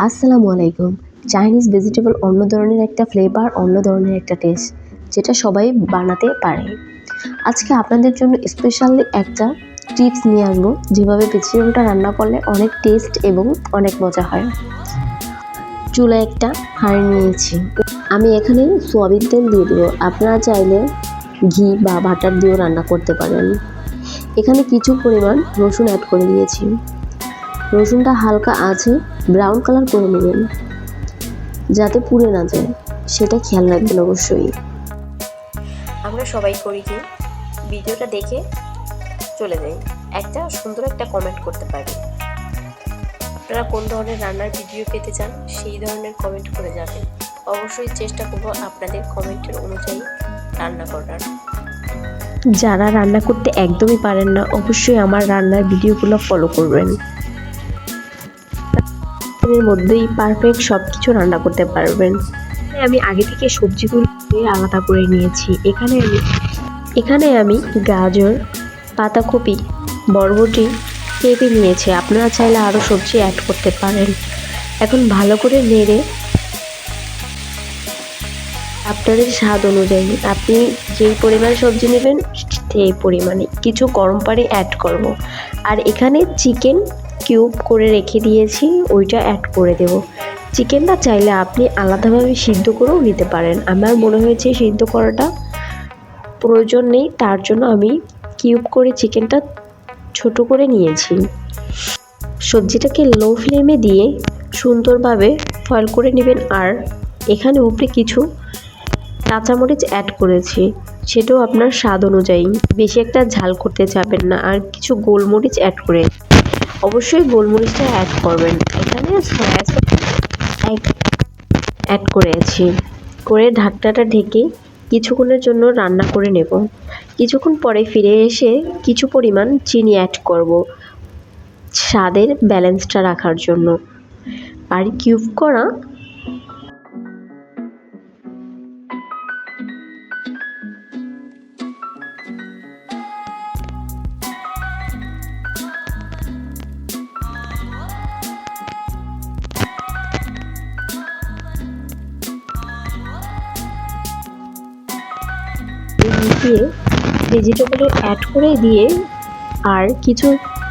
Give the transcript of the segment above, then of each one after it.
আসসালামু আলাইকুম। Chinese vegetable অন্য ধরনের একটা ফ্লেভার, অন্য ধরনের একটা টেস্ট, যেটা সবাই বানাতে পারে। আজকে আপনাদের জন্য স্পেশালি একটা টিপস নিয়ে আসবো, যেভাবে ভেজিটেবলটা রান্না করলে অনেক টেস্ট এবং অনেক মজা হয়। চুলায় একটা হাঁড়ি নিয়েছি, আমি এখানে সয়াবিন তেল দিয়ে দেবো। আপনারা চাইলে ঘি বা বাটার দিয়েও রান্না করতে পারেন। এখানে কিছু পরিমাণ রসুন অ্যাড করে দিয়েছি। রসুনটা হালকা আছে ব্রাউন কালার করে নেবেন, যাতে পুড়ে না যায়, সেটা খেয়াল রাখবেন অবশ্যই। আমরা সবাই করি কি, ভিডিওটা দেখে চলে যাই, একটা সুন্দর একটা কমেন্ট করতে পারি। আপনারা কোন ধরনের রান্নার ভিডিও পেতে চান সেই ধরনের কমেন্ট করে যাবেন। অবশ্যই চেষ্টা করব আপনাদের কমেন্টের অনুযায়ী রান্না করার। যারা রান্না করতে একদমই পারেন না, অবশ্যই আমার রান্নার ভিডিওগুলো ফলো করবেন। এর মধ্যেই পারফেক্ট সব কিছু রান্না করতে পারবেন। আমি আগে থেকে সবজিগুলো আলাদা করে নিয়েছি। এখানে আমি গাজর, পাতাকপি, বরবটি, পেঁপে নিয়েছি। আপনারা চাইলে আরও সবজি অ্যাড করতে পারেন। এখন ভালো করে নেড়ে আপনাদের স্বাদ অনুযায়ী আপনি যেই পরিমাণ সবজি নেবেন সেই পরিমাণে কিছু গরম পানি অ্যাড করব। আর এখানে চিকেন কিউব করে রেখে দিয়েছি, ওইটা অ্যাড করে দেব। চিকেনটা চাইলে আপনি আলাদাভাবে সিদ্ধ করেও নিতে পারেন। আমার মনে হয়েছে সিদ্ধ করাটা প্রয়োজন নেই, তার জন্য আমি কিউব করে চিকেনটা ছোট করে নিয়েছি। সবজিটাকে লো ফ্লেমে দিয়ে সুন্দরভাবে ফয়েল করে নেবেন। আর এখানে উপরে কিছু কাঁচামরিচ অ্যাড করেছি, সেটাও আপনার স্বাদ অনুযায়ী, বেশি একটা ঝাল করতে যাবেন না। আর কিছু গোলমরিচ অ্যাড করে, অবশ্যই গোলমরিচটা অ্যাড করবেন। এখানে সয়া সস অ্যাড করেছি, করে ঢাকনাটা ঢেকে কিছুক্ষণের জন্য রান্না করে নেব। কিছুক্ষণ পরে ফিরে এসে কিছু পরিমাণ চিনি অ্যাড করব স্বাদের ব্যালেন্সটা রাখার জন্য। আর কিউব করা দিয়ে ভেজিটেবল অ্যাড করে দিয়ে আর কিছু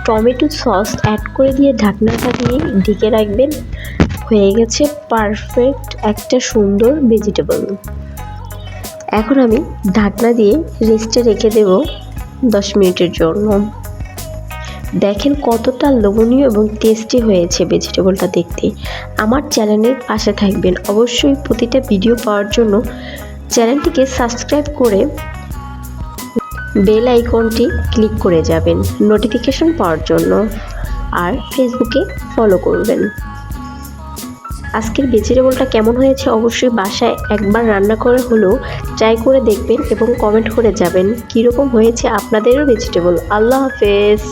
টমেটো সস অ্যাড করে দিয়ে ঢাকনাটা দিয়ে ঢেকে রাখবেন। হয়ে গেছে পারফেক্ট একটা সুন্দর ভেজিটেবল। এখন আমি ঢাকনা দিয়ে রেস্টে রেখে দেব 10 মিনিটের জন্য। দেখেন কতটা লোভনীয় এবং টেস্টি হয়েছে ভেজিটেবলটা দেখতে। আমার চ্যানেলের পাশে থাকবেন অবশ্যই। প্রতিটা ভিডিও পাওয়ার জন্য চ্যানেলটিকে সাবস্ক্রাইব করে বেল আইকনটি ক্লিক করে যাবেন নোটিফিকেশন পাওয়ার জন্য। আর ফেসবুকে ফলো করবেন। আজকের ভেজিটেবলটা কেমন হয়েছে অবশ্যই বাসায় একবার রান্না করে হলেও ট্রাই করে দেখবেন এবং কমেন্ট করে যাবেন কীরকম হয়েছে আপনাদেরও ভেজিটেবল। আল্লাহ হাফেজ।